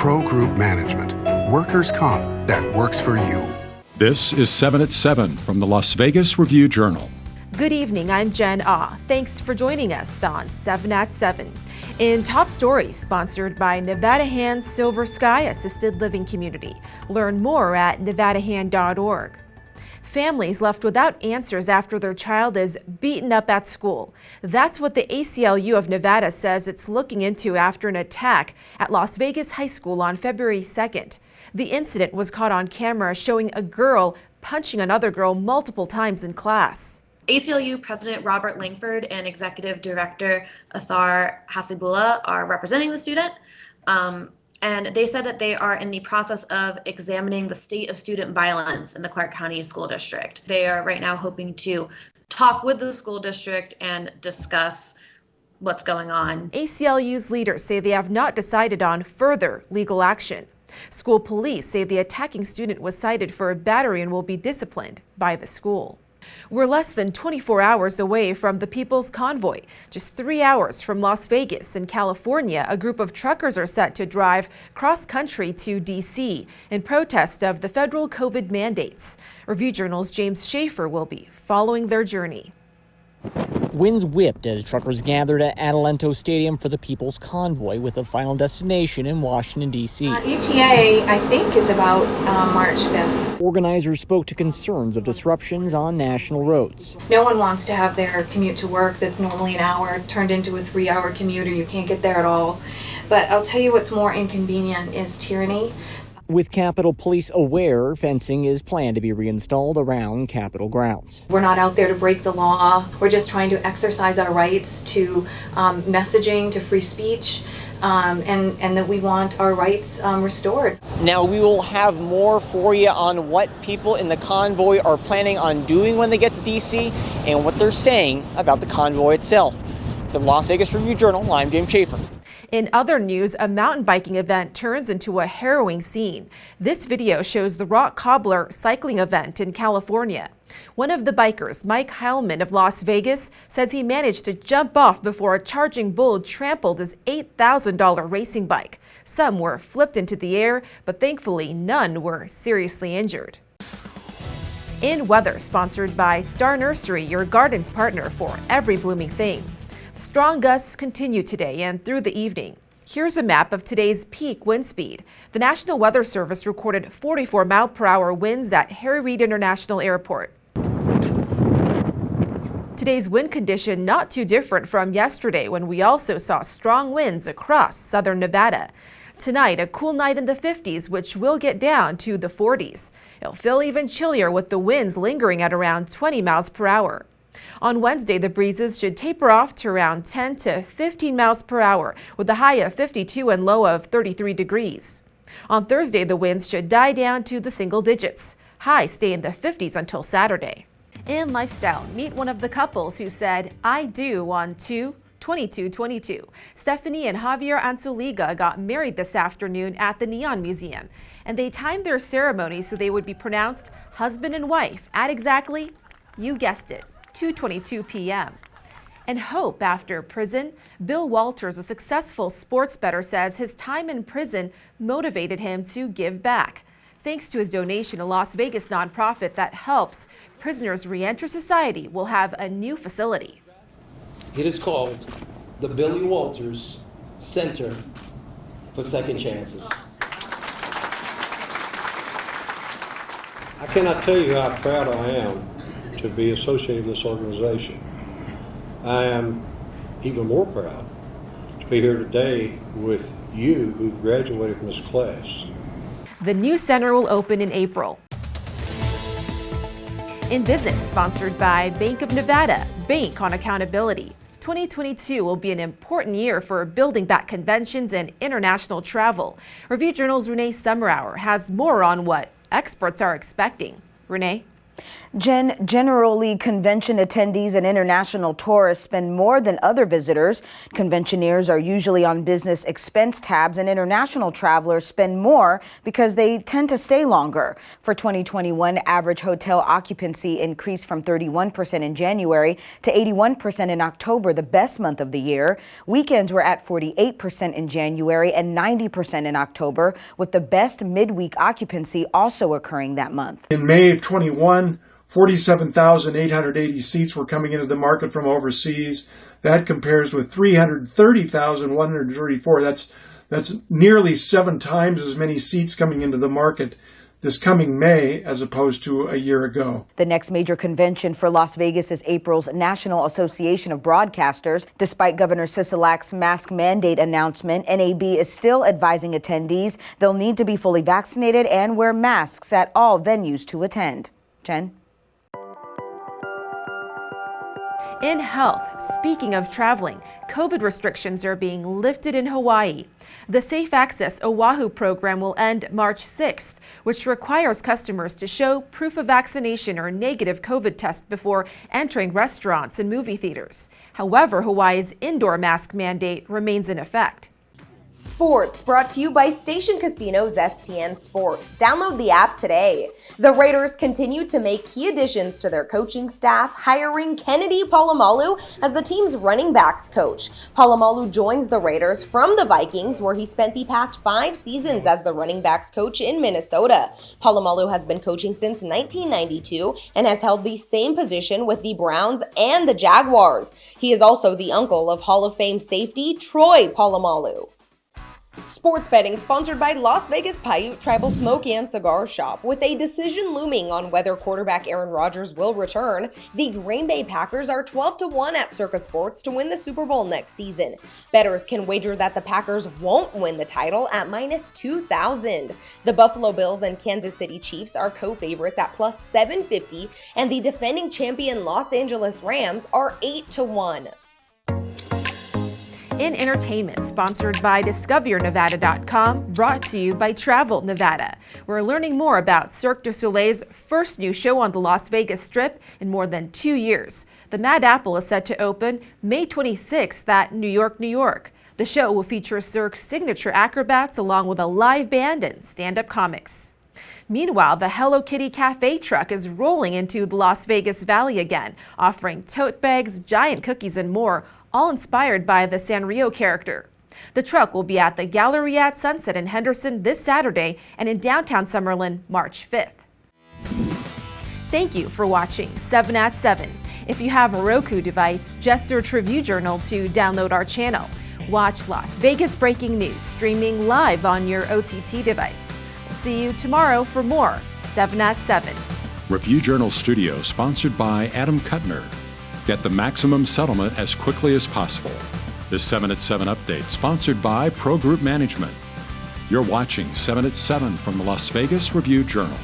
Pro Group Management. Workers' comp that works for you. This is 7 at 7 from the Las Vegas Review-Journal. Good evening, I'm Jen Ah. Thanks for joining us on 7 at 7. In top stories, sponsored by Nevada Hand's Silver Sky Assisted Living Community. Learn more at nevadahand.org. Families left without answers after their child is beaten up at school. That's what the ACLU of Nevada says it's looking into after an attack at Las Vegas High School on February 2nd. The incident was caught on camera showing a girl punching another girl multiple times in class. ACLU President Robert Langford and Executive Director Athar Hasibullah are representing the student. And they said that they are in the process of examining the state of student violence in the Clark County School District. They are right now hoping to talk with the school district and discuss what's going on. ACLU's leaders say they have not decided on further legal action. School police say the attacking student was cited for a battery and will be disciplined by the school. We're less than 24 hours away from the People's Convoy. Just 3 hours from Las Vegas in California, a group of truckers are set to drive cross-country to D.C. in protest of the federal COVID mandates. Review-Journal's James Schaefer will be following their journey. Winds whipped as truckers gathered at Adelanto Stadium for the People's Convoy with a final destination in Washington, D.C. ETA, I think, is about March 5th. Organizers spoke to concerns of disruptions on national roads. No one wants to have their commute to work that's normally an hour turned into a 3-hour commute, or you can't get there at all. But I'll tell you what's more inconvenient is tyranny. With Capitol Police aware, fencing is planned to be reinstalled around Capitol grounds. We're not out there to break the law. We're just trying to exercise our rights to messaging, to free speech, and that we want our rights restored. Now we will have more for you on what people in the convoy are planning on doing when they get to D.C. and what they're saying about the convoy itself. For the Las Vegas Review-Journal, I'm James Schaefer. In other news, a mountain biking event turns into a harrowing scene. This video shows the Rock Cobbler cycling event in California. One of the bikers, Mike Heilman of Las Vegas, says he managed to jump off before a charging bull trampled his $8,000 racing bike. Some were flipped into the air, but thankfully none were seriously injured. In weather, sponsored by Star Nursery, your garden's partner for every blooming thing. Strong gusts continue today and through the evening. Here's a map of today's peak wind speed. The National Weather Service recorded 44-mile-per-hour winds at Harry Reid International Airport. Today's wind condition not too different from yesterday when we also saw strong winds across southern Nevada. Tonight, a cool night in the 50s, which will get down to the 40s. It'll feel even chillier with the winds lingering at around 20 miles per hour. On Wednesday, the breezes should taper off to around 10 to 15 miles per hour with a high of 52 and low of 33 degrees. On Thursday, the winds should die down to the single digits. Highs stay in the 50s until Saturday. In lifestyle, meet one of the couples who said, "I do" on 2/22/22. Stephanie and Javier Ansoleaga got married this afternoon at the Neon Museum, and they timed their ceremony so they would be pronounced husband and wife at exactly, you guessed it, 2:22 p.m. And hope after prison. Bill Walters, a successful sports bettor, says his time in prison motivated him to give back. Thanks to his donation, a Las Vegas nonprofit that helps prisoners re-enter society will have a new facility. It is called the Billy Walters Center for Second Chances. I cannot tell you how proud I am to be associated with this organization. I am even more proud to be here today with you who graduated from this class. The new center will open in April. In business, sponsored by Bank of Nevada, Bank on Accountability. 2022 will be an important year for building back conventions and international travel. Review-Journal's Renee Summerhour has more on what experts are expecting. Renee? Jen, generally convention attendees and international tourists spend more than other visitors. Conventioneers are usually on business expense tabs, and international travelers spend more because they tend to stay longer. For 2021, average hotel occupancy increased from 31% in January to 81% in October, the best month of the year. Weekends were at 48% in January and 90% in October, with the best midweek occupancy also occurring that month. In May of 21, 47,880 seats were coming into the market from overseas. That compares with 330,134. That's nearly 7 times as many seats coming into the market this coming May as opposed to a year ago. The next major convention for Las Vegas is April's National Association of Broadcasters. Despite Governor Sisolak's mask mandate announcement, NAB is still advising attendees they'll need to be fully vaccinated and wear masks at all venues to attend. Jen? In health, speaking of traveling, COVID restrictions are being lifted in Hawaii. The Safe Access Oahu program will end March 6th, which requires customers to show proof of vaccination or negative COVID test before entering restaurants and movie theaters. However, Hawaii's indoor mask mandate remains in effect. Sports brought to you by Station Casino's STN Sports. Download the app today. The Raiders continue to make key additions to their coaching staff, hiring Kennedy Polamalu as the team's running backs coach. Polamalu joins the Raiders from the Vikings, where he spent the past 5 seasons as the running backs coach in Minnesota. Polamalu has been coaching since 1992 and has held the same position with the Browns and the Jaguars. He is also the uncle of Hall of Fame safety Troy Polamalu. Sports betting sponsored by Las Vegas Paiute Tribal Smoke and Cigar Shop. With a decision looming on whether quarterback Aaron Rodgers will return, the Green Bay Packers are 12-1 at Circa Sports to win the Super Bowl next season. Bettors can wager that the Packers won't win the title at -2,000. The Buffalo Bills and Kansas City Chiefs are co-favorites at +750, and the defending champion Los Angeles Rams are 8-1. In entertainment, sponsored by DiscoverNevada.com, brought to you by Travel Nevada. We're learning more about Cirque du Soleil's first new show on the Las Vegas Strip in more than 2 years. The Mad Apple is set to open May 26th at New York, New York. The show will feature Cirque's signature acrobats along with a live band and stand-up comics. Meanwhile, the Hello Kitty Cafe truck is rolling into the Las Vegas Valley again, offering tote bags, giant cookies, and more, all inspired by the Sanrio character. The truck will be at the Galleria at Sunset in Henderson this Saturday and in downtown Summerlin March 5th. Thank you for watching 7 at 7. If you have a Roku device, just search Review Journal to download our channel. Watch Las Vegas breaking news streaming live on your OTT device. We'll see you tomorrow for more 7 at 7. Review Journal Studio, sponsored by Adam Kuttner. Get the maximum settlement as quickly as possible. This 7 at 7 update, sponsored by Pro Group Management. You're watching 7 at 7 from the Las Vegas Review Journal.